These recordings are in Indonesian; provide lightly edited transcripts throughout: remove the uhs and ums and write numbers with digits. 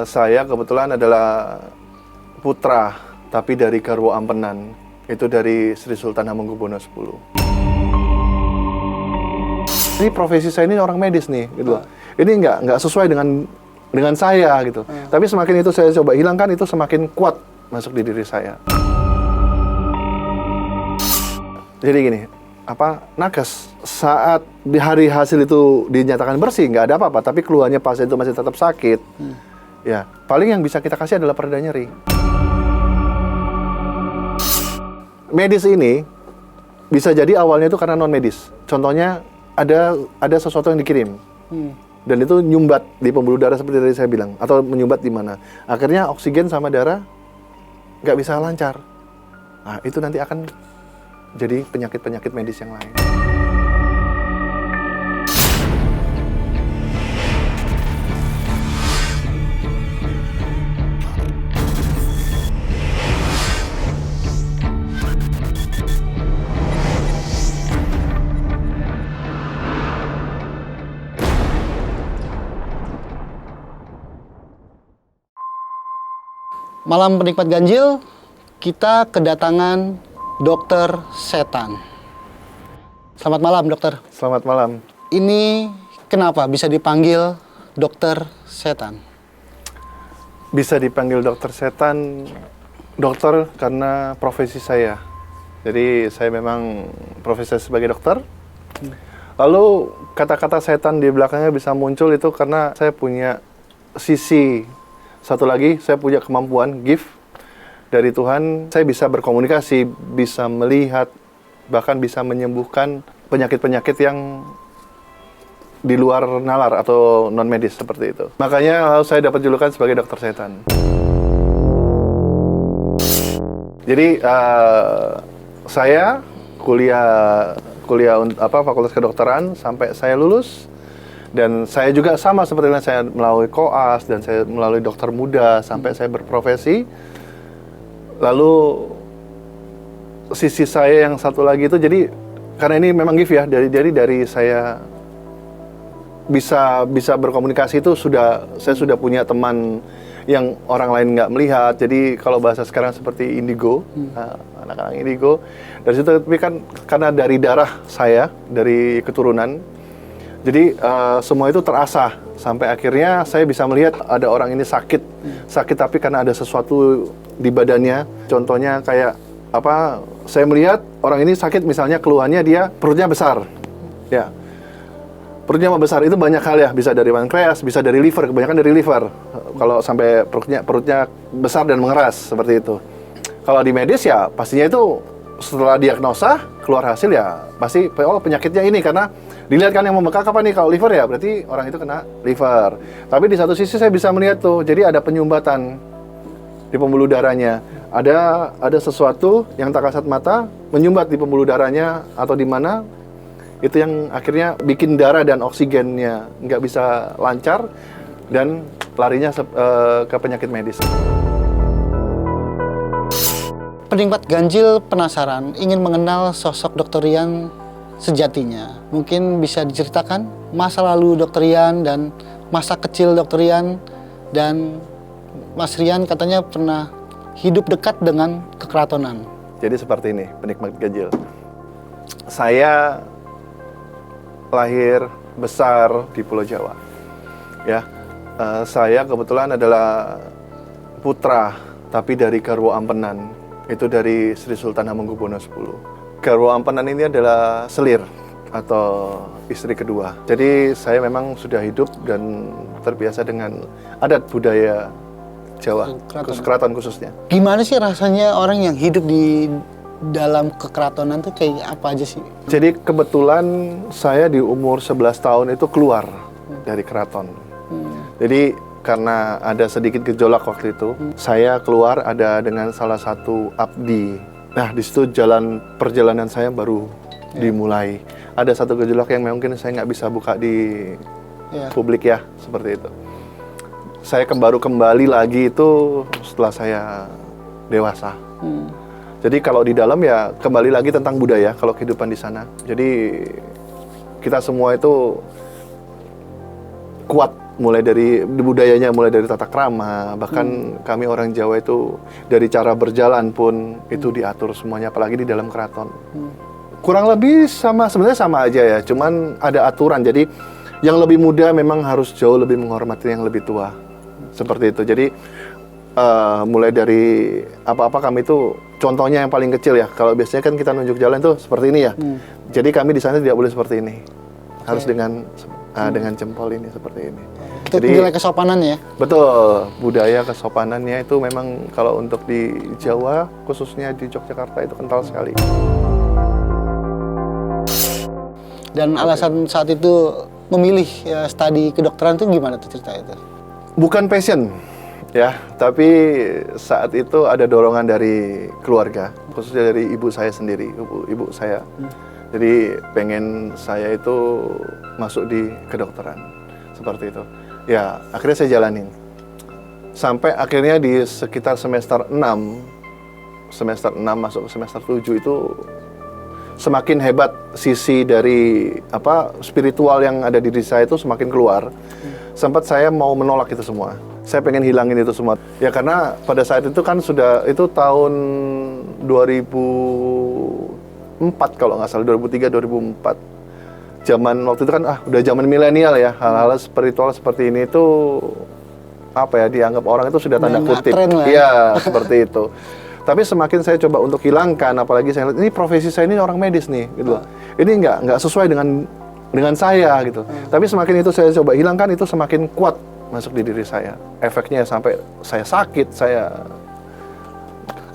Saya kebetulan adalah putra, tapi dari Garwo Ampenan, itu dari Sri Sultan Hamengkubuwono X. Ini profesi saya ini orang medis nih, gitu. Ini nggak sesuai dengan saya gitu. Tapi semakin itu saya coba hilangkan, itu semakin kuat masuk di diri saya. Jadi gini, nakes saat di hari hasil itu dinyatakan bersih, nggak ada apa-apa, tapi keluarnya pasien itu masih tetap sakit. Ya, paling yang bisa kita kasih adalah pereda nyeri. Medis ini bisa jadi awalnya itu karena non medis. Contohnya ada sesuatu yang dikirim. Dan itu nyumbat di pembuluh darah seperti tadi saya bilang, atau menyumbat di mana. Akhirnya oksigen sama darah nggak bisa lancar. Nah, itu nanti akan jadi penyakit-penyakit medis yang lain. Malam penikmat ganjil, kita kedatangan Dokter Setan. Selamat malam, dokter. Selamat malam. Ini kenapa bisa dipanggil Dokter Setan? Bisa dipanggil Dokter Setan, dokter karena profesi saya. Jadi saya memang profesi sebagai dokter. Lalu kata-kata setan di belakangnya bisa muncul itu karena saya punya sisi. Satu lagi, saya punya kemampuan, gift dari Tuhan. Saya bisa berkomunikasi, bisa melihat, bahkan bisa menyembuhkan penyakit-penyakit yang di luar nalar atau non-medis seperti itu. Makanya saya dapat julukan sebagai dokter setan. Jadi, saya kuliah Fakultas Kedokteran sampai saya lulus. Dan saya juga sama seperti yang saya melalui koas dan saya melalui dokter muda sampai saya berprofesi. Lalu sisi saya yang satu lagi itu, jadi karena ini memang gift ya, dari saya bisa berkomunikasi itu saya sudah punya teman yang orang lain nggak melihat. Jadi kalau bahasa sekarang seperti indigo, anak-anak indigo. Dari situ, tapi kan karena dari darah saya, dari keturunan. Jadi semua itu terasah sampai akhirnya saya bisa melihat ada orang ini sakit tapi karena ada sesuatu di badannya. Contohnya kayak saya melihat orang ini sakit, misalnya keluhannya dia perutnya besar. Ya. Perutnya besar itu banyak hal ya, bisa dari pankreas, bisa dari liver, kebanyakan dari liver. Kalau sampai perutnya besar dan mengeras seperti itu. Kalau di medis ya pastinya itu setelah diagnosa keluar hasil ya pasti penyakitnya ini, karena dilihat kan yang membengkak apa nih, kalau liver ya berarti orang itu kena liver. Tapi di satu sisi saya bisa melihat tuh, jadi ada penyumbatan di pembuluh darahnya. Ada sesuatu yang tak kasat mata menyumbat di pembuluh darahnya atau di mana, itu yang akhirnya bikin darah dan oksigennya nggak bisa lancar dan larinya ke penyakit medis. Penikmat ganjil penasaran, ingin mengenal sosok Dokter Rian sejatinya. Mungkin bisa diceritakan masa lalu Dokter Rian dan masa kecil Dokter Rian, dan Mas Rian katanya pernah hidup dekat dengan kekeratonan. Jadi seperti ini, penikmat ganjil. Saya lahir besar di Pulau Jawa. Ya, saya kebetulan adalah putra, tapi dari Garwo Ampenan. Itu dari Sri Sultan Hamengkubuwono X. Garwo Ampenan ini adalah selir atau istri kedua. Jadi saya memang sudah hidup dan terbiasa dengan adat budaya Jawa, keraton khususnya. Gimana sih rasanya orang yang hidup di dalam kekeratonan tuh kayak apa aja sih? Jadi kebetulan saya di umur 11 tahun itu keluar dari keraton. Jadi karena ada sedikit gejolak waktu itu, saya keluar ada dengan salah satu abdi. Nah, di situ perjalanan saya baru dimulai. Ada satu gejolak yang mungkin saya nggak bisa buka di publik ya, seperti itu. Saya baru kembali lagi itu setelah saya dewasa. Jadi kalau di dalam ya kembali lagi tentang budaya, kalau kehidupan di sana. Jadi kita semua itu kuat mulai dari budayanya, mulai dari tata krama, bahkan kami orang Jawa itu dari cara berjalan pun itu diatur semuanya, apalagi di dalam keraton. Kurang lebih sebenarnya sama aja ya, cuman ada aturan. Jadi yang lebih muda memang harus jauh lebih menghormati yang lebih tua, seperti itu. Jadi mulai dari apa-apa kami itu, contohnya yang paling kecil ya, kalau biasanya kan kita nunjuk jalan tuh seperti ini ya. Jadi kami di sana tidak boleh seperti ini, harus dengan jempol ini, seperti ini. Itu nilai kesopanan ya? Betul, budaya kesopanannya itu memang kalau untuk di Jawa, khususnya di Yogyakarta itu kental sekali. Dan alasan saat itu memilih studi kedokteran itu gimana tuh cerita itu? Bukan passion ya, tapi saat itu ada dorongan dari keluarga, khususnya dari ibu saya sendiri, ibu saya. Jadi pengen saya itu masuk di kedokteran, seperti itu. Ya, akhirnya saya jalanin. Sampai akhirnya di sekitar semester 6 masuk ke semester 7 itu semakin hebat sisi dari spiritual yang ada di diri saya itu semakin keluar. Sempat saya mau menolak itu semua. Saya pengen hilangin itu semua. Ya karena pada saat itu kan itu tahun 2004 kalau nggak salah, 2003 2004. Zaman waktu itu kan udah zaman milenial ya. Hal-hal spiritual seperti ini itu dianggap orang itu sudah tanda kutip. Iya, seperti itu. Tapi semakin saya coba untuk hilangkan, apalagi saya lihat ini profesi saya ini orang medis nih, gitu. Ini nggak sesuai dengan saya gitu. Tapi semakin itu saya coba hilangkan, itu semakin kuat masuk di diri saya. Efeknya sampai saya sakit,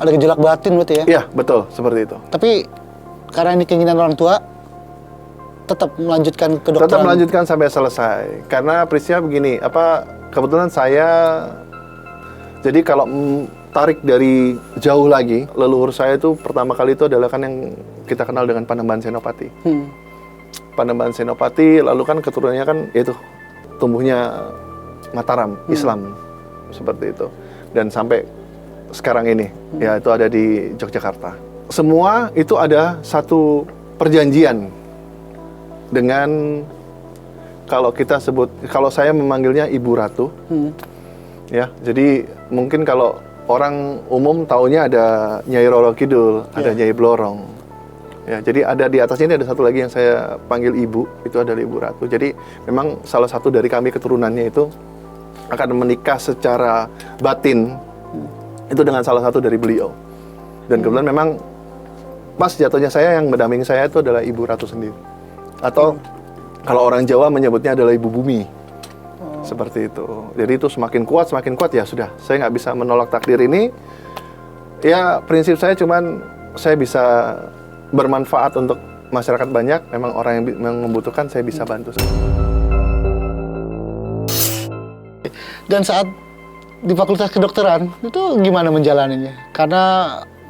ada gejolak batin berarti ya? Iya, betul, seperti itu. Tapi karena ini keinginan orang tua, tetap melanjutkan kedokteran? Tetap melanjutkan sampai selesai. Karena prinsipnya begini, kebetulan saya, jadi kalau tarik dari jauh lagi, leluhur saya itu pertama kali itu adalah kan yang kita kenal dengan Panembahan Senopati. Panembahan Senopati, lalu kan keturunannya kan yaitu tumbuhnya Mataram, Islam, seperti itu. Dan sampai sekarang ini, ya itu ada di Yogyakarta. Semua itu ada satu perjanjian dengan, kalau kita sebut, kalau saya memanggilnya Ibu Ratu, ya, jadi mungkin kalau orang umum taunya ada Nyai Roro Kidul, ada Nyai Blorong. Ya, jadi ada di atasnya ini ada satu lagi yang saya panggil Ibu, itu adalah Ibu Ratu. Jadi memang salah satu dari kami keturunannya itu akan menikah secara batin itu dengan salah satu dari beliau. Dan kebetulan memang pas jatuhnya saya, yang mendampingi saya itu adalah Ibu Ratu sendiri. Atau kalau orang Jawa menyebutnya adalah Ibu Bumi. Seperti itu. Jadi itu semakin kuat ya sudah. Saya nggak bisa menolak takdir ini. Ya prinsip saya cuman saya bisa bermanfaat untuk masyarakat banyak. Memang orang yang membutuhkan saya bisa bantu. Dan saat di Fakultas Kedokteran itu gimana menjalaninya? Karena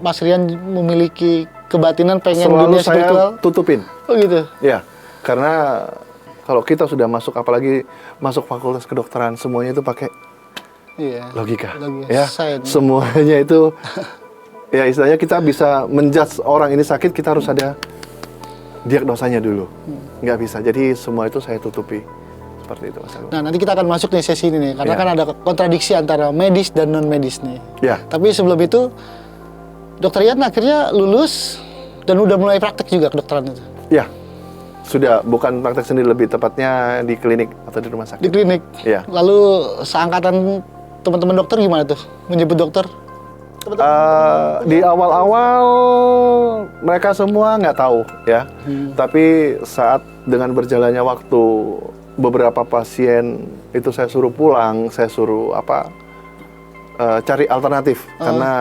Mas Rian memiliki kebatinan pengen selalu dunia spiritual. Saya tutupin. Oh gitu? Ya, karena kalau kita sudah masuk, apalagi masuk Fakultas Kedokteran, semuanya itu pakai logika. Ya, semuanya itu ya istilahnya kita bisa menjudge orang ini sakit, kita harus ada diagnosanya dulu. Nggak bisa. Jadi semua itu saya tutupi. Seperti itu, Mas Agung. Nah, nanti kita akan masuk nih sesi ini nih, karena kan ada kontradiksi antara medis dan non medis nih. Ya. Tapi sebelum itu, Dokter Ian akhirnya lulus dan udah mulai praktek juga kedokteran itu. Ya. Sudah, bukan praktek sendiri, lebih tepatnya di klinik atau di rumah sakit. Di klinik? Iya. Lalu seangkatan teman-teman dokter gimana tuh? Menyebut dokter? Di awal-awal mereka semua nggak tahu ya. Tapi saat dengan berjalannya waktu, beberapa pasien itu saya suruh pulang, saya suruh cari alternatif. Karena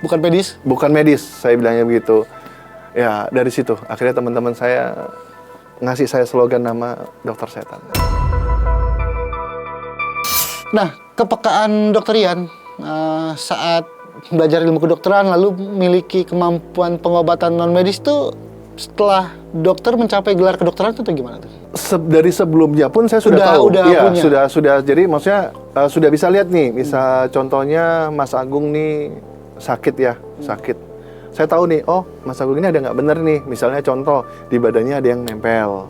bukan medis? Bukan medis, saya bilangnya begitu. Ya, dari situ akhirnya teman-teman saya ngasih saya slogan nama Dokter Setan. Nah, kepekaan Dokter Ian saat belajar ilmu kedokteran lalu memiliki kemampuan pengobatan non medis tuh setelah dokter mencapai gelar kedokteran itu gimana tuh? Dari sebelumnya pun saya sudah tahu. Iya, sudah. Jadi maksudnya sudah bisa lihat nih, misal contohnya Mas Agung nih sakit ya, sakit. Saya tahu nih, oh Mas Agung ini ada nggak bener nih, misalnya contoh di badannya ada yang nempel.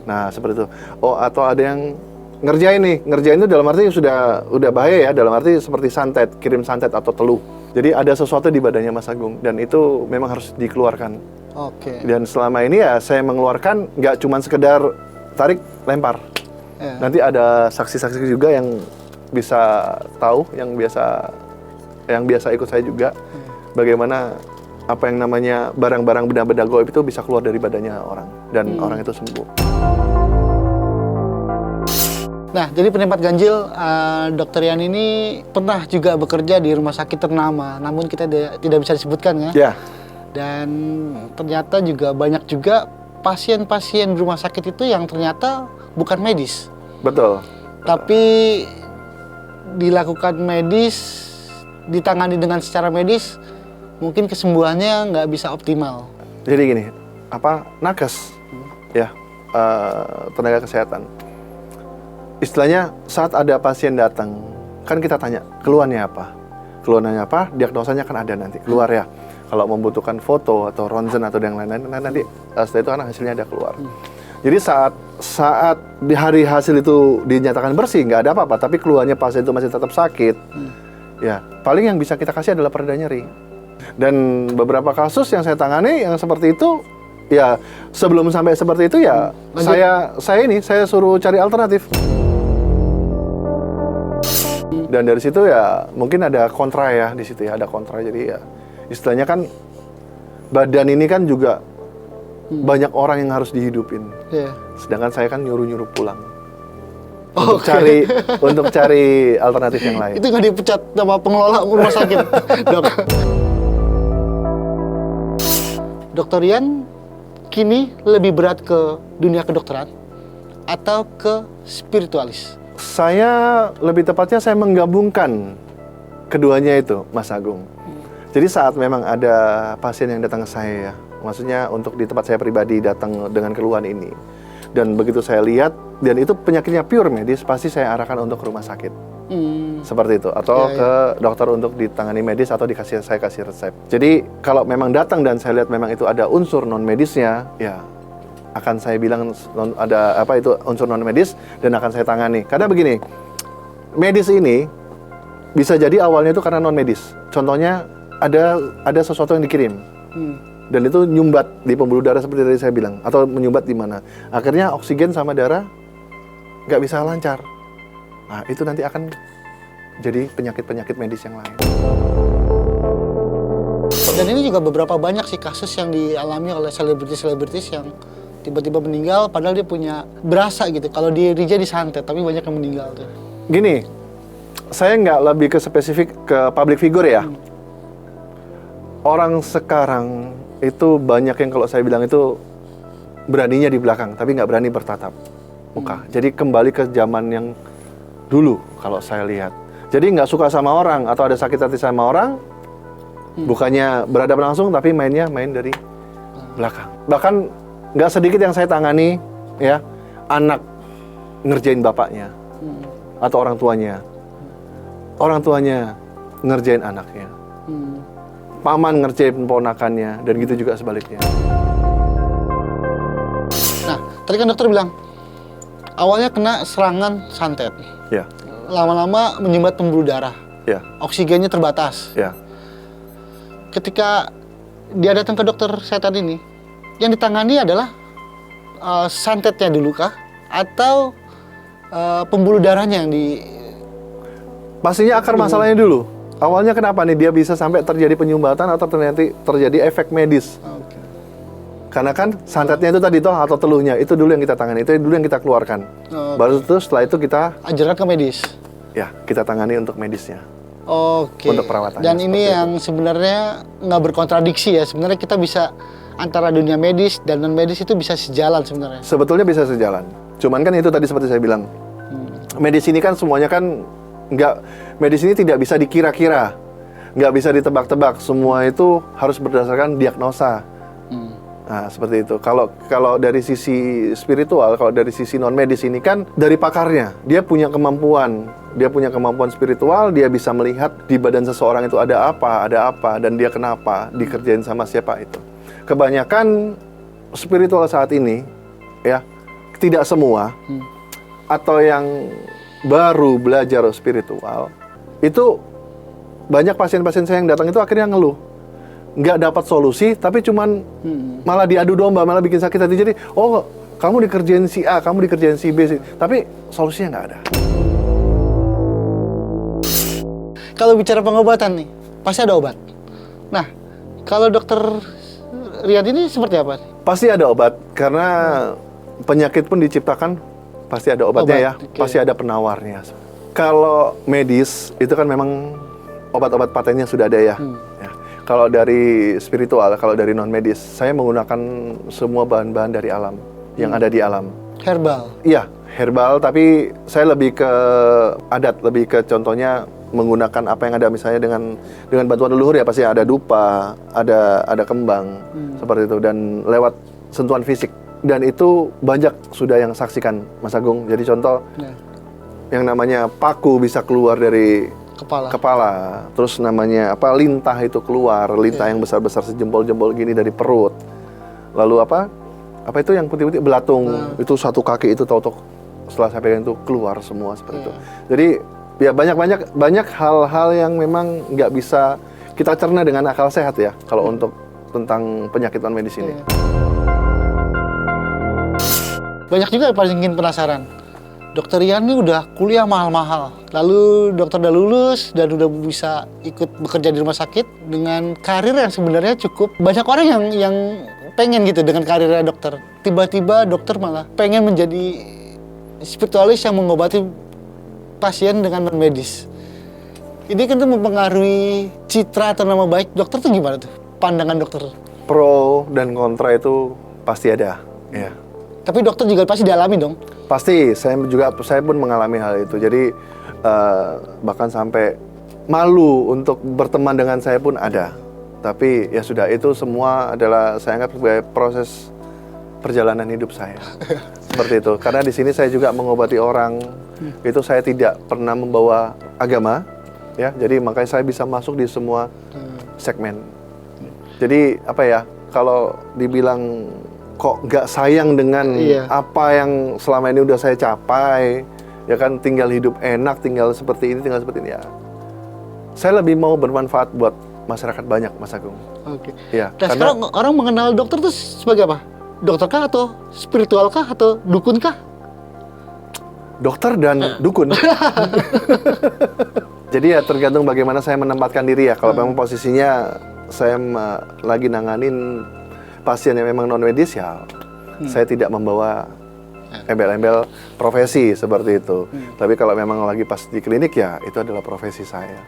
Nah seperti itu. Oh atau ada yang ngerjain itu dalam arti udah bahaya ya, dalam arti seperti santet, kirim santet atau teluh. Jadi ada sesuatu di badannya Mas Agung dan itu memang harus dikeluarkan. Oke. Dan selama ini ya saya mengeluarkan nggak cuma sekedar tarik lempar. Ya. Nanti ada saksi-saksi juga yang bisa tahu, yang biasa ikut saya juga bagaimana apa yang namanya barang-barang benda-benda gaib itu bisa keluar dari badannya orang dan orang itu sembuh. Nah, jadi penyempat ganjil Dr. Rian ini pernah juga bekerja di rumah sakit ternama, namun kita tidak bisa disebutkan ya. Ya. Dan ternyata juga banyak juga pasien-pasien di rumah sakit itu yang ternyata bukan medis. Betul. Tapi dilakukan medis, ditangani dengan secara medis, mungkin kesembuhannya nggak bisa optimal. Jadi gini, nakes, ya, tenaga kesehatan. Istilahnya saat ada pasien datang, kan kita tanya keluhannya apa? Keluhannya apa? Diagnosanya kan ada nanti keluar ya. Kalau membutuhkan foto atau ronsen atau yang lain-lain, nanti setelah itu kan hasilnya ada keluar. Jadi saat di hari hasil itu dinyatakan bersih, nggak ada apa-apa, tapi keluhannya pasien itu masih tetap sakit, ya paling yang bisa kita kasih adalah pereda nyeri. Dan beberapa kasus yang saya tangani yang seperti itu, ya sebelum sampai seperti itu ya saya suruh cari alternatif. Dan dari situ ya mungkin ada kontra ya di situ ya, ada kontra. Jadi ya istilahnya kan badan ini kan juga banyak orang yang harus dihidupin. Yeah. Sedangkan saya kan nyuruh pulang. Untuk cari alternatif yang lain. Itu nggak dipecat sama pengelola rumah sakit, Dok. Dr. Rian kini lebih berat ke dunia kedokteran atau ke spiritualis? Saya lebih tepatnya saya menggabungkan keduanya itu, Mas Agung. Jadi saat memang ada pasien yang datang ke saya, ya, maksudnya untuk di tempat saya pribadi datang dengan keluhan ini, dan begitu saya lihat dan itu penyakitnya pure medis, pasti saya arahkan untuk ke rumah sakit, seperti itu, atau ke dokter untuk ditangani medis atau saya kasih resep. Jadi kalau memang datang dan saya lihat memang itu ada unsur non medisnya, ya akan saya bilang ada itu unsur non medis dan akan saya tangani. Karena begini, medis ini bisa jadi awalnya itu karena non medis. Contohnya ada sesuatu yang dikirim dan itu nyumbat di pembuluh darah seperti tadi saya bilang, atau menyumbat di mana. Akhirnya oksigen sama darah nggak bisa lancar. Nah itu nanti akan jadi penyakit medis yang lain. Dan ini juga beberapa banyak sih kasus yang dialami oleh selebritis yang tiba-tiba meninggal padahal dia punya berasa gitu kalau dirinya disantet, tapi banyak yang meninggal tuh. Gini, saya nggak lebih ke spesifik ke public figure ya. Orang sekarang itu banyak yang kalau saya bilang itu beraninya di belakang, tapi nggak berani bertatap muka. Jadi kembali ke zaman yang dulu kalau saya lihat. Jadi nggak suka sama orang atau ada sakit hati sama orang, bukannya berhadapan langsung, tapi main dari belakang. Bahkan nggak sedikit yang saya tangani, ya, anak ngerjain bapaknya atau orang tuanya ngerjain anaknya, paman ngerjain ponakannya, dan gitu juga sebaliknya. Nah, tadi kan dokter bilang awalnya kena serangan santet, Ya, lama-lama menyumbat pembuluh darah, ya, oksigennya terbatas. ya. Ketika dia datang ke dokter kesehatan ini, yang ditangani adalah santetnya dulu kah? Atau pembuluh darahnya yang di... Pastinya akar masalahnya dulu. Awalnya kenapa nih dia bisa sampai terjadi penyumbatan atau terjadi efek medis? Okay. Karena kan santetnya itu tadi atau teluhnya, itu dulu yang kita tangani, itu dulu yang kita keluarkan. Okay. Baru itu setelah itu kita ajarkan ke medis. Ya, kita tangani untuk medisnya. Oke. Untuk perawatannya. Dan ini yang sebenarnya nggak berkontradiksi ya. Sebenarnya kita bisa antara dunia medis dan non medis itu bisa sejalan sebenarnya. Sebetulnya bisa sejalan. Cuman kan itu tadi seperti saya bilang, medis ini kan semuanya kan medis ini tidak bisa dikira-kira, nggak bisa ditebak-tebak. Semua itu harus berdasarkan diagnosa. Nah, seperti itu. Kalau dari sisi spiritual, kalau dari sisi non medis ini kan dari pakarnya, dia punya kemampuan spiritual, dia bisa melihat di badan seseorang itu ada apa, dan dia kenapa, dikerjain sama siapa itu. Kebanyakan spiritual saat ini, ya, tidak semua, atau yang baru belajar spiritual, itu banyak pasien-pasien saya yang datang itu akhirnya ngeluh. Nggak dapat solusi, tapi cuman malah diadu domba, malah bikin sakit hati. Jadi, oh kamu dikerjain si A, kamu dikerjain si B, tapi solusinya nggak ada. Kalau bicara pengobatan nih, pasti ada obat. Nah, kalau dokter Rian ini seperti apa? Pasti ada obat, karena penyakit pun diciptakan, pasti ada obatnya. Okay. Pasti ada penawarnya. Kalau medis, itu kan memang obat-obat patennya sudah ada ya. Kalau dari spiritual, kalau dari non-medis, saya menggunakan semua bahan-bahan dari alam, yang ada di alam. Herbal? Iya, herbal, tapi saya lebih ke adat, lebih ke contohnya menggunakan apa yang ada, misalnya dengan bantuan leluhur ya, pasti ada dupa, ada kembang, seperti itu, dan lewat sentuhan fisik. Dan itu banyak sudah yang saksikan, Mas Agung. Jadi contoh, yang namanya paku bisa keluar dari kepala. Terus namanya lintah itu keluar, lintah yang besar-besar sejempol-jempol gini dari perut. Lalu apa itu yang putih-putih, belatung, itu satu kaki itu tahu-tahu setelah saya pegang itu keluar semua seperti itu. Jadi ya banyak hal-hal yang memang nggak bisa kita cerna dengan akal sehat ya, kalau untuk tentang penyakit non medis ini. Banyak juga yang paling ingin penasaran. Dokter Rian ini udah kuliah mahal-mahal, lalu dokter udah lulus dan udah bisa ikut bekerja di rumah sakit dengan karir yang sebenarnya cukup. Banyak orang yang pengen gitu dengan karirnya dokter. Tiba-tiba dokter malah pengen menjadi spiritualis yang mengobati pasien dengan non medis. Ini kan tuh mempengaruhi citra atau nama baik dokter tuh gimana tuh? Pandangan dokter. Pro dan kontra itu pasti ada, ya. Tapi dokter juga pasti dialami dong. Pasti, saya pun mengalami hal itu. Jadi bahkan sampai malu untuk berteman dengan saya pun ada. Tapi ya sudah, itu semua adalah saya anggap sebagai proses perjalanan hidup saya. Seperti itu. Karena di sini saya juga mengobati orang. Itu saya tidak pernah membawa agama, ya. Jadi makanya saya bisa masuk di semua segmen. Jadi kalau dibilang kok nggak sayang dengan apa yang selama ini udah saya capai, ya kan, tinggal hidup enak, tinggal seperti ini, ya. Saya lebih mau bermanfaat buat masyarakat banyak, Mas Agung. Oke. Ya, Nah, karena sekarang orang mengenal dokter tuh sebagai apa? Dokter kah atau spiritual kah atau dukun kah? dokter dan dukun. Jadi ya tergantung bagaimana saya menempatkan diri ya. Kalau memang posisinya saya lagi nanganin pasien yang memang non medis ya, saya tidak membawa embel-embel profesi seperti itu. Tapi kalau memang lagi pas di klinik ya itu adalah profesi saya.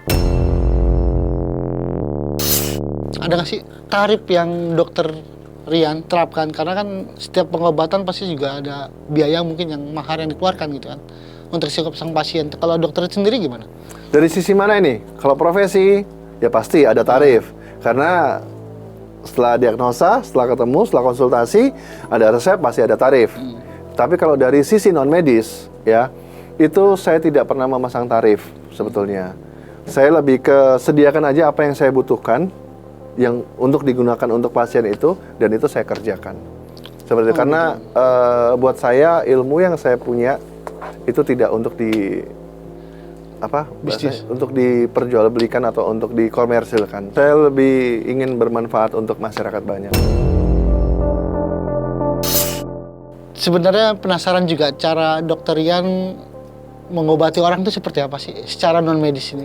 Ada nggak sih tarif yang dokter Rian terapkan? Karena kan setiap pengobatan pasti juga ada biaya mungkin yang mahal yang dikeluarkan gitu kan untuk sang pasien. Kalau dokter sendiri gimana? Dari sisi mana ini? Kalau profesi ya pasti ada tarif. Karena setelah diagnosa, setelah ketemu, setelah konsultasi, ada resep, pasti ada tarif. Tapi kalau dari sisi non medis ya, itu saya tidak pernah memasang tarif sebetulnya. Saya lebih ke sediakan aja apa yang saya butuhkan, yang untuk digunakan untuk pasien itu, dan itu saya kerjakan. Seperti itu. Karena buat saya ilmu yang saya punya itu tidak untuk bisnis, untuk diperjualbelikan atau untuk dikomersilkan. Saya lebih ingin bermanfaat untuk masyarakat banyak. Sebenarnya penasaran juga cara dokter Rian mengobati orang itu seperti apa sih secara non medis ini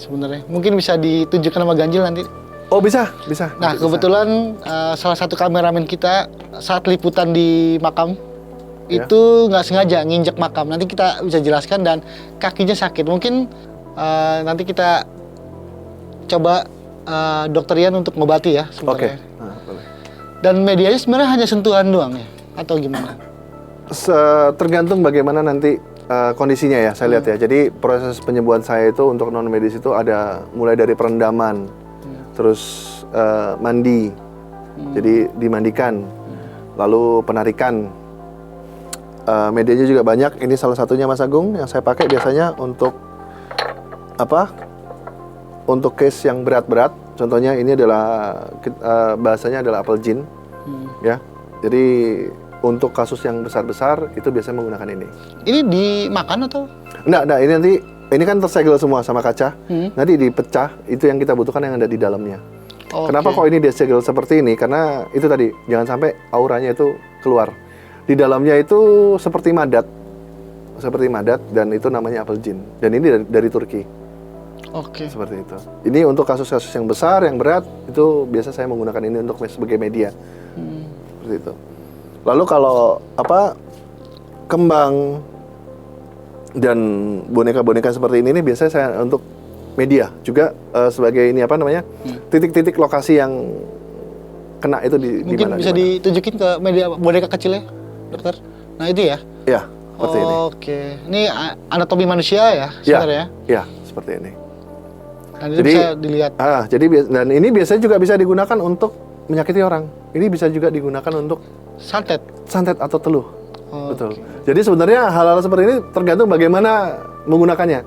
sebenarnya? Mungkin bisa ditunjukkan sama Ganjil nanti. Oh bisa. Nah kebetulan salah satu kameramen kita saat liputan di makam itu nggak sengaja nginjek makam. Nanti kita bisa jelaskan, dan kakinya sakit. Mungkin nanti kita coba dokter Rian untuk mengobati ya sebenarnya. Boleh. Dan medianya sebenarnya hanya sentuhan doang ya atau gimana? Tergantung bagaimana nanti kondisinya ya, saya lihat ya. Jadi proses penyembuhan saya itu untuk non medis itu ada mulai dari perendaman, terus mandi, jadi dimandikan, lalu penarikan. Medianya juga banyak. Ini salah satunya Mas Agung yang saya pakai biasanya untuk untuk case yang berat-berat. Contohnya ini adalah bahasanya adalah apel gin, ya. Jadi untuk kasus yang besar-besar itu biasanya menggunakan ini. Ini dimakan atau? Enggak, ini nanti ini kan tersegel semua sama kaca. Nanti dipecah, itu yang kita butuhkan yang ada di dalamnya. Kenapa kok ini disegel seperti ini? Karena itu tadi, jangan sampai auranya itu keluar. Di dalamnya itu seperti madat. Dan itu namanya apel jin. Dan ini dari Turki. Seperti itu. Ini untuk kasus-kasus yang besar, yang berat, itu biasa saya menggunakan ini untuk sebagai media. Seperti itu. Lalu kalau kembang dan boneka-boneka seperti ini biasanya saya untuk media juga sebagai ini titik-titik lokasi yang kena itu di mungkin mana, bisa ditunjukin ke media boneka kecilnya, dokter. Nah itu ya? Iya, seperti ini. Ini anatomi manusia ya, sebenarnya? Iya, seperti ini. Dan itu bisa dilihat. Dan ini biasanya juga bisa digunakan untuk menyakiti orang. Ini bisa juga digunakan untuk santet atau teluh. Betul. Jadi sebenarnya hal-hal seperti ini tergantung bagaimana menggunakannya.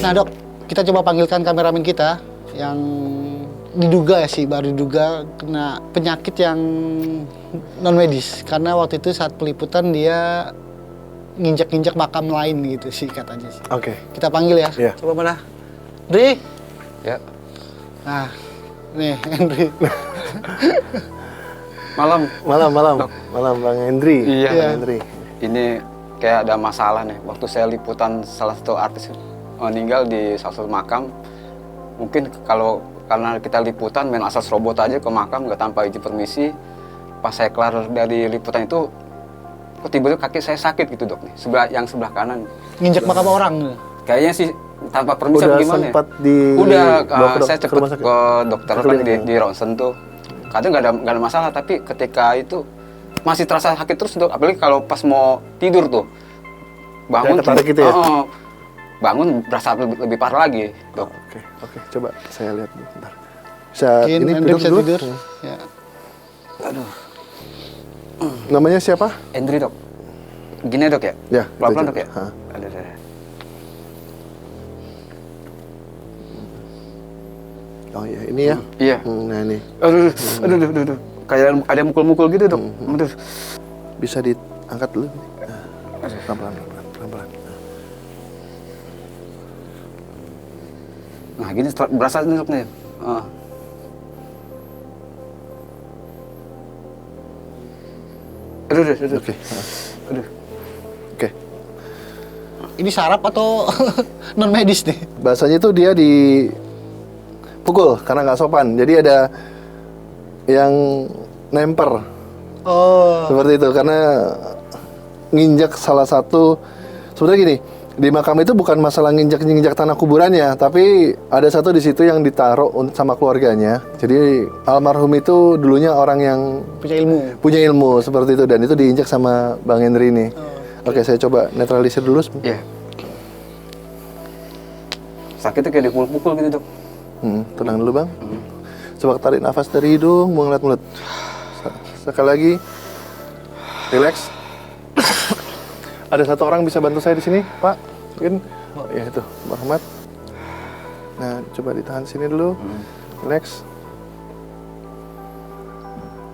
Nah dok, kita coba panggilkan kameramen kita yang baru diduga kena penyakit yang non medis. Karena waktu itu saat peliputan dia nginjak-nginjak makam lain gitu sih katanya sih. Oke. Kita panggil ya. Iya. Coba mana? Dri. Ya. Nah, nih Henry. Malam Bang Hendri. Iya. Bang Hendri. Ini kayak ada masalah nih. Waktu saya liputan salah satu artis meninggal di salah satu makam. Mungkin karena kita liputan main asal serobot aja ke makam nggak tanpa izin permisi. Pas saya kelar dari liputan itu, kok tiba-tiba kaki saya sakit gitu dok nih. Yang sebelah kanan. Nginjak makam orang. Kayaknya sih tanpa permisi gimana ya? Saya cepet ke dokter kan di ronsen tuh. Katanya nggak ada masalah, tapi ketika itu masih terasa sakit terus dok. Apalagi kalau pas mau tidur tuh bangun gitu ya? Bangun berasa lebih parah lagi dok. Oke, coba saya lihat dulu bentar. Bisa tidur? Ya. Aduh. Namanya siapa? Hendri dok. Gini dok ya? Ya. Pelan-pelan dok ya? Ada. Oh ya, ini ya? Iya. Nah ini. Aduh. Kayak ada mukul-mukul gitu dok. Aduh. Bisa diangkat dulu. Pelan-pelan. Nah gini berasa nih dok nih. Aduh. Oke. Ini saraf atau non medis nih? Bahasanya itu dia dipukul karena nggak sopan. Jadi ada yang nemper. Seperti itu karena nginjak salah satu. Sebenarnya gini, di makam itu bukan masalah nginjak tanah kuburannya, tapi ada satu di situ yang ditaruh sama keluarganya. Jadi almarhum itu dulunya orang yang punya ilmu seperti itu, dan itu diinjak sama Bang Hendri ini. Oke, saya coba netralisir dulu. Iya. Sakitnya kayak dipukul-pukul gitu dok. Tenang dulu Bang. Coba tarik nafas dari hidung, buang lewat mulut. Sekali lagi, relax. Ada satu orang bisa bantu saya di sini, Pak. Mungkin, ya itu, Pak Ahmad. Nah, coba ditahan sini dulu, relax.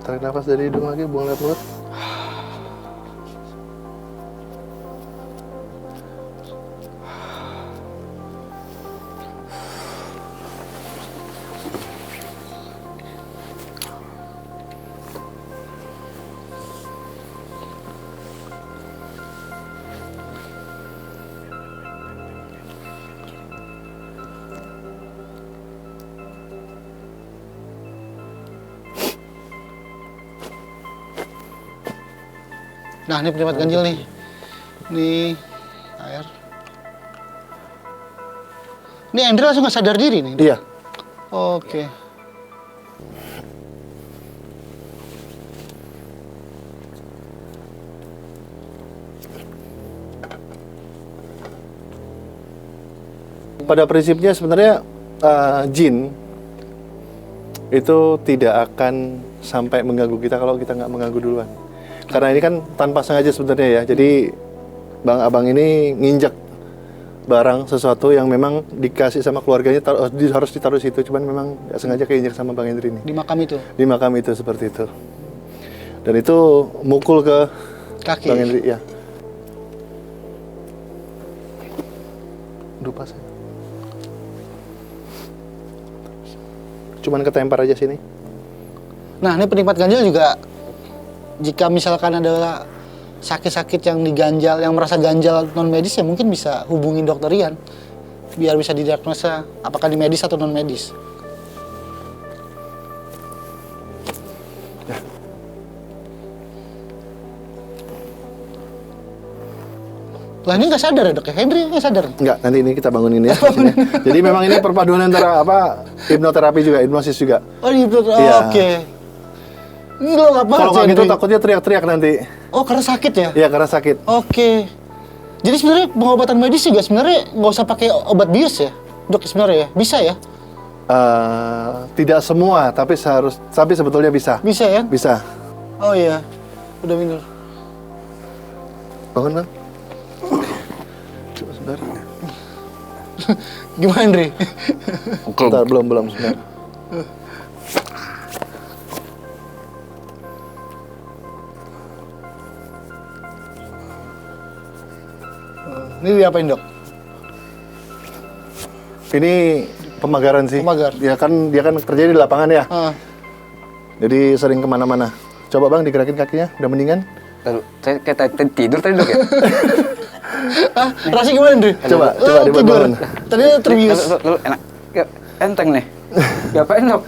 Tarik nafas dari hidung lagi, buang lewat mulut. Nah, ini penyempat ganjil nih. Ini air. Ini Hendri langsung nggak sadar diri nih? Iya. Oke. Pada prinsipnya sebenarnya jin itu tidak akan sampai mengganggu kita kalau kita nggak mengganggu duluan. Karena ini kan tanpa sengaja sebenarnya ya. Jadi Bang Abang ini nginjek barang sesuatu yang memang dikasih sama keluarganya harus ditaruh situ. Cuman memang nggak sengaja keinjek sama Bang Hendri ini. Di makam itu? Di makam itu seperti itu. Dan itu mukul ke Kaki. Bang Hendri, ya. Lupa saya. Cuman ketempar aja sini. Nah, ini penikmat ganjil juga, jika misalkan ada sakit-sakit yang diganjal, yang merasa ganjal non medis, ya mungkin bisa hubungin dokter Rian biar bisa didiagnosa apakah di medis atau non medis. Lah ini nggak sadar ya dok ya? Henry nggak sadar? Enggak, nanti ini kita bangunin ya. Sini. Jadi memang ini perpaduan antara hipnoterapi juga, hipnosis juga. Oh gitu, Iya. oke. Enggak apa-apa. Kalau nggak gitu takutnya teriak-teriak nanti. Oh karena sakit ya? Iya, karena sakit. Oke. Jadi sebenarnya pengobatan medis juga sebenarnya nggak usah pakai obat bius ya, dok sebenarnya ya? Bisa ya? Tidak semua, tapi sebetulnya bisa. Bisa ya? Bisa. Oh iya, udah minum. Bangun, Bang. Coba sebentar. Gimana Andre? Sebentar, belum sebentar. Ini diapain dok? Ini pemagaran sih. Pemagar. Dia kan kerja di lapangan ya. Ah. Jadi sering kemana-mana. Coba Bang digerakin kakinya, udah mendingan? Lalu, saya kayak tidur tadi dok ya? Ah, rasanya gimana Andre? Coba tidur. dibangun. Tadi terbius. Lalu enak, kayak enteng nih. Ngapain dok?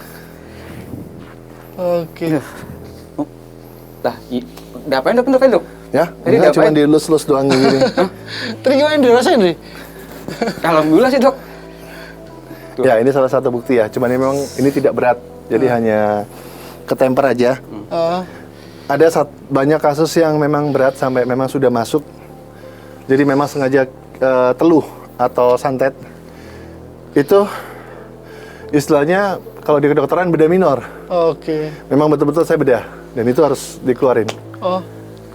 Oke. Lah, ngapain dok? Dok? Ya, Jadi enggak cuma diapain? dilus-lus doang gini. Tadi gimana Andre? Rasanya Andre? Alhamdulillah sih dok. Tuh. Ya, ini salah satu bukti ya. Cuman memang ini tidak berat. Jadi hanya ketemper aja. Ah. Ada banyak kasus yang memang berat sampai memang sudah masuk. Jadi memang sengaja teluh atau santet. Itu istilahnya kalau di kedokteran bedah minor. Oke. Memang betul-betul saya bedah dan itu harus dikeluarin. Oh.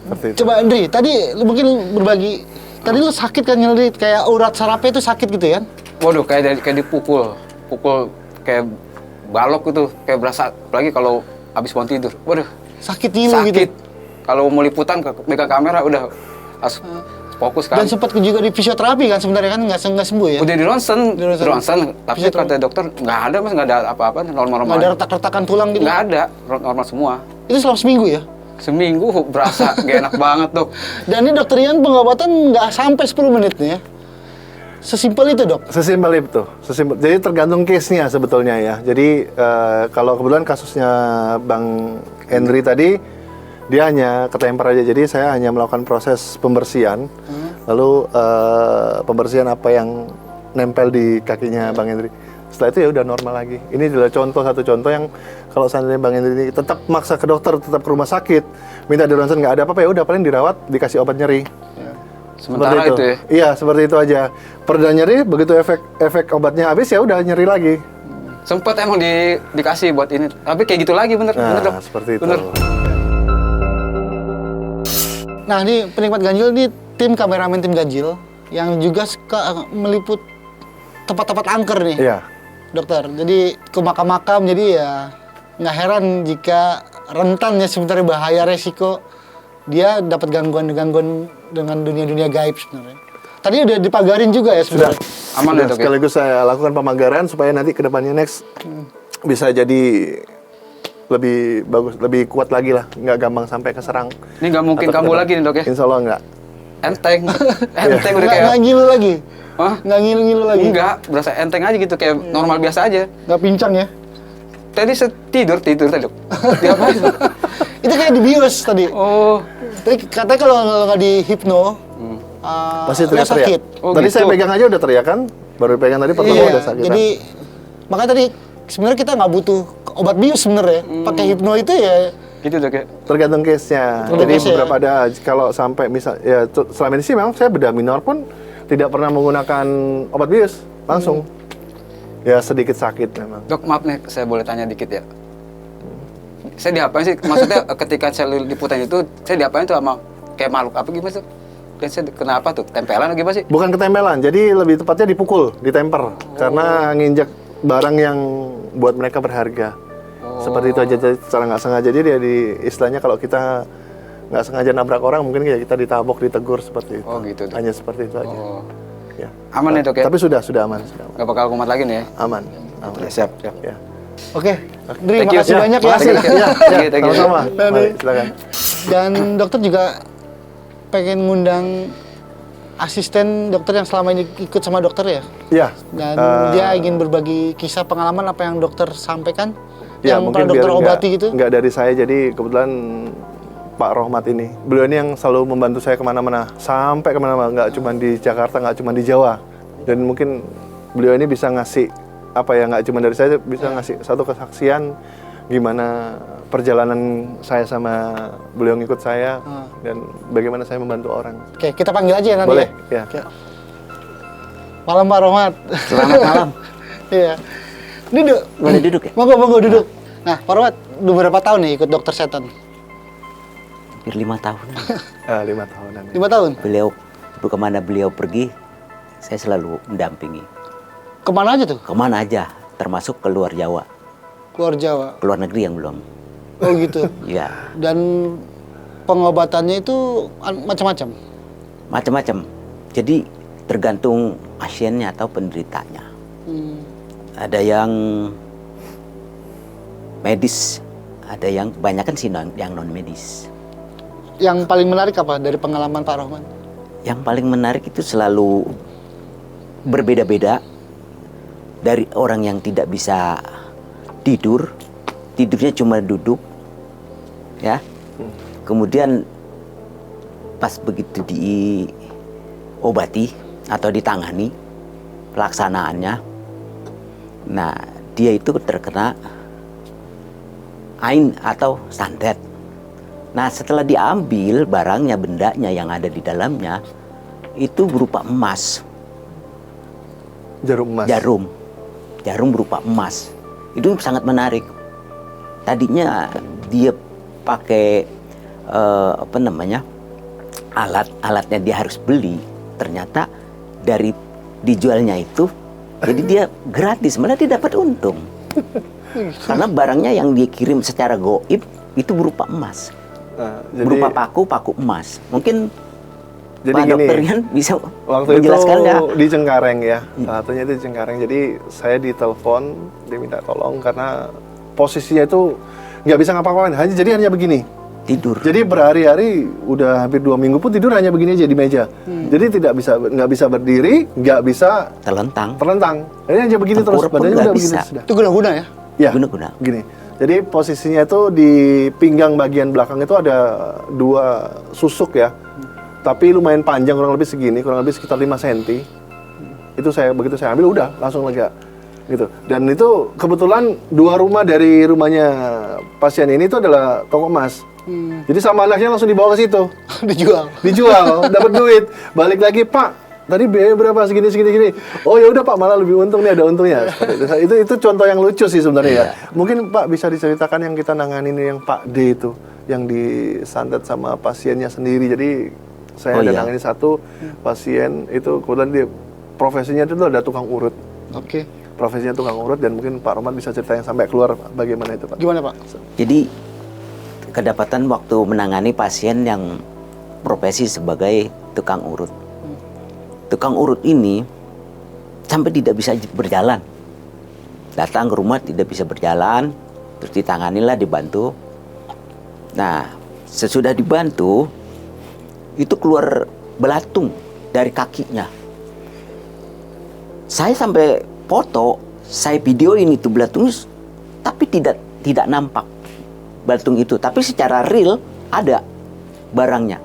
Seperti itu. Coba Andre, tadi lu mungkin berbagi. Tadi lu sakit kan nyelidit, kayak urat sarafnya itu sakit gitu kan? Waduh, kayak dipukul kayak balok gitu, kayak berasa. Apalagi kalau habis bangun tidur. Waduh. Sakit ngilu gitu. Sakit. Kalau mau liputan ke megang kamera udah harus fokus kan. Dan sempat juga di fisioterapi kan sebenarnya kan nggak sembuh ya? Udah di ronsen, Di ronsen. tapi Fisioterapi. kata dokter nggak ada mas, nggak ada apa-apa, normal-normal. Nggak ada retak-retakan tulang gitu? Nggak ada, normal semua. Itu selama seminggu ya? Seminggu berasa gak enak banget dok. Dan ini dokter Ian pengobatan nggak sampai 10 menit nih ya? Sesimpel itu dok? Sesimpel itu. Jadi tergantung case-nya sebetulnya ya. Jadi kalau kebetulan kasusnya Bang Henry tadi, dia hanya ketemper aja. Jadi saya hanya melakukan proses pembersihan. Lalu pembersihan apa yang nempel di kakinya Bang Henry. Setelah itu ya udah normal lagi. Ini adalah satu contoh yang kalau seandainya Bang Henry ini tetap maksa ke dokter, tetap ke rumah sakit, minta di ronsen nggak ada apa-apa, ya udah paling dirawat, dikasih obat nyeri. Sementara Seperti itu ya. Iya, seperti itu aja. Pereda nyeri, begitu efek obatnya habis ya udah nyeri lagi. Sempet emang dikasih buat ini, tapi kayak gitu lagi bener dok. Seperti itu. Bener. Nah ini penikmat ganjil, ini tim kameramen tim ganjil yang juga suka meliput tempat-tempat angker nih. Iya. Dokter, jadi ke makam-makam, jadi ya nggak heran jika rentan ya sebenarnya bahaya resiko dia dapat gangguan-gangguan dengan dunia-dunia gaib sebenarnya. Tadi udah dipagarin juga ya Sudah. sebenarnya. Aman ya, Dok, ya? Sekaligus saya lakukan pemagaran supaya nanti ke depannya next bisa jadi lebih bagus, lebih kuat lagi lah, nggak gampang sampai keserang. Ini nggak mungkin Atau kambuh kedepan. lagi nih dok ya? Insya Allah nggak. Enteng, enteng udah Nggak kayak. ngilu lagi? Hah? Nggak ngilu-ngilu lagi? Enggak, berasa enteng aja gitu, kayak normal biasa aja. Nggak pincang ya? Tadi tidur tadi dok. Diapain dok? Itu kayak dibius tadi. Oh, Tapi katanya kalau nggak di hipno, Pasti lo teriak-teriak. sakit. Oh, Tadi gitu. saya pegang aja udah teriak kan, baru pegang tadi pertama Iya, udah sakit. jadi makanya tadi sebenarnya kita nggak butuh obat bius sebenarnya. Pakai hipno itu ya gitu dok ya. tergantung case-nya. Tergantung Jadi case-nya. beberapa ada kalau sampai misal ya selama ini sih memang saya bedah minor pun tidak pernah menggunakan obat bius, langsung. Ya sedikit sakit memang. Dok maaf nih, saya boleh tanya dikit ya. Saya diapain sih? Maksudnya ketika saya liputan itu, saya diapain tuh sama kayak makhluk apa gimana sih? Dan saya kenapa tuh? Tempelan atau gimana sih? Bukan ketempelan, jadi lebih tepatnya dipukul, ditemper. Karena nginjek barang yang buat mereka berharga. Seperti itu aja, jadi secara nggak sengaja. Jadi dia istilahnya kalau kita nggak sengaja nabrak orang, mungkin ya kita ditabok, ditegur seperti itu. Oh gitu. Hanya seperti itu aja. Oh. Ya. Aman ya dok ya? Tapi sudah aman. Nggak bakal kumat lagi nih ya? Aman. Oke, siap. Ya. Oke, Dri, Thank you. makasih banyak ya. Makasih. Thank you. Sama-sama. Nah, Mari, silakan. Dan dokter juga pengen ngundang asisten dokter yang selama ini ikut sama dokter ya. Ya. Dan dia ingin berbagi kisah pengalaman apa yang dokter sampaikan, Ya, yang mungkin pernah dokter biar obati gitu. nggak dari saya, jadi kebetulan Pak Rohmat ini, beliau ini yang selalu membantu saya kemana-mana, sampai kemana-mana, nggak cuma di Jakarta, nggak cuma di Jawa. Dan mungkin beliau ini bisa ngasih apa ya, nggak cuma dari saya, bisa ngasih satu kesaksian gimana perjalanan saya sama beliau ngikut saya dan bagaimana saya membantu orang. Oke, kita panggil aja ya nanti. Boleh, Ya. ya. Oke. Malam Pak Rohmat. Selamat malam. Iya. Duduk. Boleh duduk ya? Monggo duduk. Nah, Pak Rohmat, udah berapa tahun nih ikut dokter setan? Hampir 5 tahun. 5 tahunan. 5 tahun. Beliau, kemana beliau pergi, saya selalu mendampingi. Kemana aja tuh? Kemana aja, termasuk keluar Jawa, Keluar Jawa. keluar negeri yang belum. Oh gitu. Ya, Dan pengobatannya itu macam-macam. macam-macam. Jadi tergantung pasiennya atau penderitanya. Hmm. Ada yang medis, ada yang kebanyakan sih yang non medis. Yang paling menarik apa dari pengalaman Pak Rohmat? Yang paling menarik itu selalu berbeda-beda. Dari orang yang tidak bisa tidur, tidurnya cuma duduk, ya. Kemudian pas begitu diobati atau ditangani pelaksanaannya, nah dia itu terkena ain atau santet. Nah, setelah diambil barangnya, bendanya yang ada di dalamnya, itu berupa emas. Jarum emas. Jarum berupa emas. Itu sangat menarik. Tadinya dia pakai alatnya dia harus beli. Ternyata dari dijualnya itu, jadi dia gratis, malah dia dapat untung. Karena barangnya yang dikirim secara goib itu berupa emas. Berupa paku emas. Mungkin jadi Pak gini, dokter Rian bisa waktu menjelaskan nggak? itu di Cengkareng ya, salah satunya itu di Cengkareng. Jadi saya ditelepon, diminta tolong karena posisinya itu nggak bisa ngapa-ngapain, hanya begini. Tidur. Jadi berhari-hari, udah hampir 2 minggu pun tidur hanya begini aja di meja. Jadi nggak bisa berdiri, nggak bisa Terlentang. Ini hanya begini terus, Tengkurap pun badannya nggak udah begini bisa. sudah. Itu guna-guna ya? Ya, Guna-guna. gini. Jadi posisinya itu di pinggang bagian belakang itu ada 2 susuk ya. Tapi lumayan panjang, kurang lebih segini, kurang lebih sekitar 5 cm. Itu begitu saya ambil udah langsung lega. Gitu. Dan itu kebetulan 2 rumah dari rumahnya pasien ini itu adalah toko emas. Jadi sama anaknya langsung dibawa ke situ. Dijual, dapat duit. Balik lagi, Pak, tadi biaya berapa, segini. Oh ya udah Pak, malah lebih untung nih, ada untungnya. Itu contoh yang lucu sih sebenarnya ya. Mungkin Pak bisa diceritakan yang kita nanganin yang Pak D itu, yang disantet sama pasiennya sendiri. Jadi saya ada nangani satu pasien itu, kebetulan dia profesinya itu ada tukang urut. Oke. Profesinya tukang urut, dan mungkin Pak Rohmat bisa cerita yang sampai keluar bagaimana itu Pak. Gimana Pak? Jadi kedapatan waktu menangani pasien yang profesi sebagai tukang urut. Tukang urut ini sampai tidak bisa berjalan. Datang ke rumah tidak bisa berjalan, terus ditanganilah, dibantu. Nah, sesudah dibantu, itu keluar belatung dari kakinya. Saya sampai foto, saya videoin itu belatung, tapi tidak nampak belatung itu. Tapi secara real ada barangnya.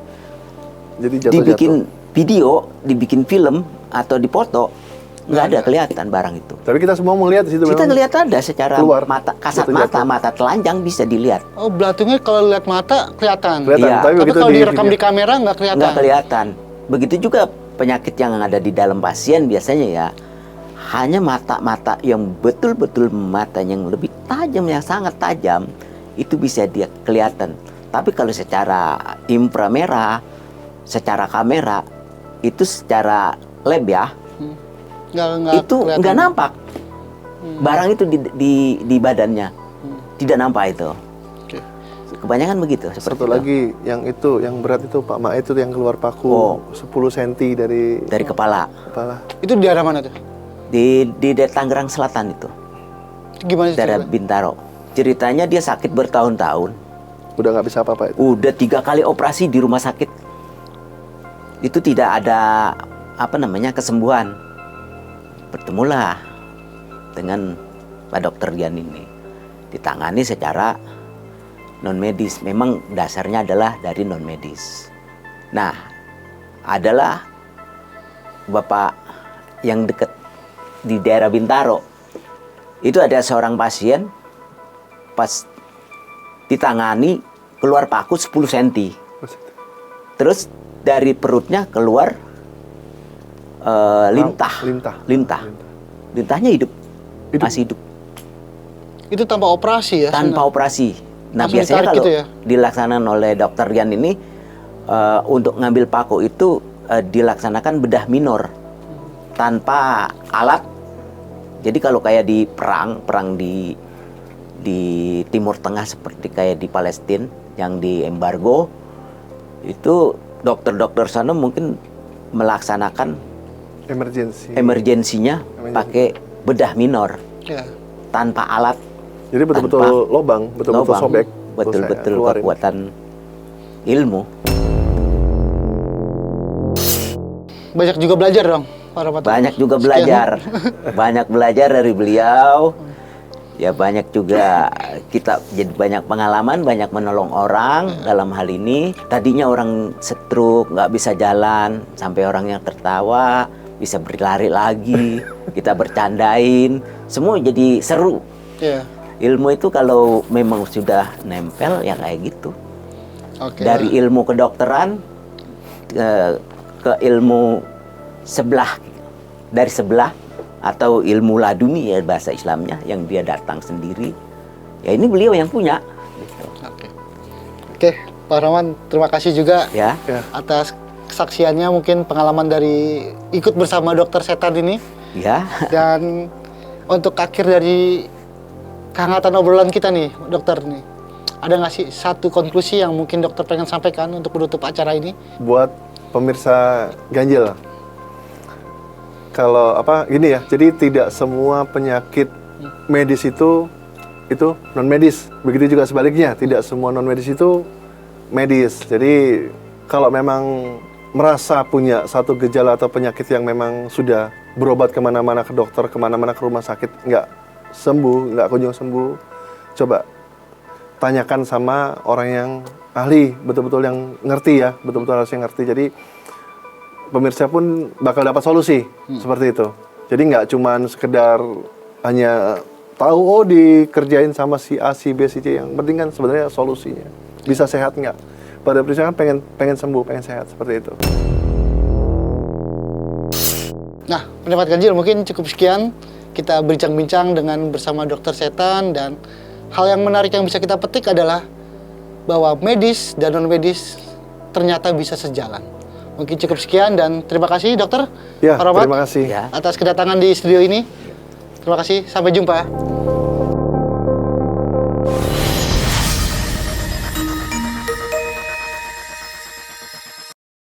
Jadi Dibikin video, dibikin film atau dipoto, nggak ada kelihatan barang itu. Tapi kita semua melihat di situ. Kita memang ngelihat ada secara keluar, mata, kasat jatuh. mata telanjang bisa dilihat. Oh, belatungnya kalau lihat mata kelihatan. Kelihatan, Iya. tapi Tapi begitu kalau di direkam video. di kamera nggak kelihatan. Nggak kelihatan. Begitu juga penyakit yang ada di dalam pasien biasanya ya, hanya mata-mata yang betul-betul mata yang lebih tajam, yang sangat tajam, itu bisa dia kelihatan. Tapi kalau secara inframerah, secara kamera, itu secara lab ya, Nggak itu kelihatan. nggak nampak. Barang itu di badannya. tidak nampak itu. Oke. Kebanyakan begitu. Seperti Satu itu. lagi yang berat itu Pak Ma, itu yang keluar paku Oh. 10 cm Dari kepala. kepala. Itu di daerah mana tuh? Di Tangerang Selatan itu. Itu gimana sih? Daerah ceritanya? Bintaro. Ceritanya dia sakit bertahun-tahun. Udah nggak bisa apa-apa itu. Udah 3 kali operasi di rumah sakit. Itu tidak ada kesembuhan. Bertemulah dengan Pak Dokter Gian ini. Ditangani secara non medis. Memang dasarnya adalah dari non medis. Nah, adalah Bapak yang dekat di daerah Bintaro. Itu ada seorang pasien pas ditangani keluar paku 10 cm. Terus dari perutnya keluar lintah. Lintahnya hidup. Masih hidup. Itu tanpa operasi ya? Tanpa operasi. Nah, Langsung biasanya ditarik kalau gitu ya? dilaksanakan oleh Dokter Gian ini untuk ngambil paku itu dilaksanakan bedah minor tanpa alat. Jadi kalau kayak di perang di Timur Tengah seperti kayak di Palestina yang di embargo, itu dokter-dokter sana mungkin melaksanakan emergensinya pakai bedah minor Ya. tanpa alat. Jadi betul-betul lobang, betul-betul Lubang, sobek. betul-betul Keluarin. kekuatan ilmu. Banyak juga belajar dong, para Pak. Banyak juga Sekian. belajar. Banyak belajar dari beliau. Ya banyak juga kita jadi banyak pengalaman, banyak menolong orang dalam hal ini. Tadinya orang stroke, nggak bisa jalan, sampai orang yang tertawa, bisa berlari lagi, kita bercandain, semua jadi seru. Iya. Ilmu itu kalau memang sudah nempel ya kayak gitu. Oke. Dari ilmu kedokteran ke ilmu dari sebelah atau ilmu laduni ya bahasa Islamnya yang dia datang sendiri. Ya ini beliau yang punya. Gitu. Oke. Oke, Pak Rahman, terima kasih juga Ya. atas kesaksiannya, mungkin pengalaman dari ikut bersama dokter setan ini. Ya. Dan untuk akhir dari kehangatan obrolan kita nih, dokter nih, ada nggak sih satu konklusi yang mungkin dokter pengen sampaikan untuk menutup acara ini? Buat pemirsa ganjil, kalau gini ya, jadi tidak semua penyakit medis itu non medis. Begitu juga sebaliknya, tidak semua non medis itu medis. Jadi kalau memang merasa punya satu gejala atau penyakit yang memang sudah berobat kemana-mana ke dokter, kemana-mana ke rumah sakit, nggak sembuh, nggak kunjung sembuh, coba tanyakan sama orang yang ahli, betul-betul yang ngerti ya, betul-betul harus yang ngerti. Jadi pemirsa pun bakal dapat solusi seperti itu. Jadi nggak cuman sekedar hanya tahu dikerjain sama si A, si B, si C. Yang penting kan sebenarnya solusinya. Bisa sehat nggak? Pada prinsipnya kan pengen sembuh, pengen sehat seperti itu. Nah, pendapat ganjil mungkin cukup sekian. Kita berbincang-bincang bersama dokter setan, dan hal yang menarik yang bisa kita petik adalah bahwa medis dan non medis ternyata bisa sejalan. Mungkin cukup sekian, dan terima kasih dokter Ya, Pak Rahmat terima kasih. Ya. atas kedatangan di studio ini. Terima kasih, sampai jumpa.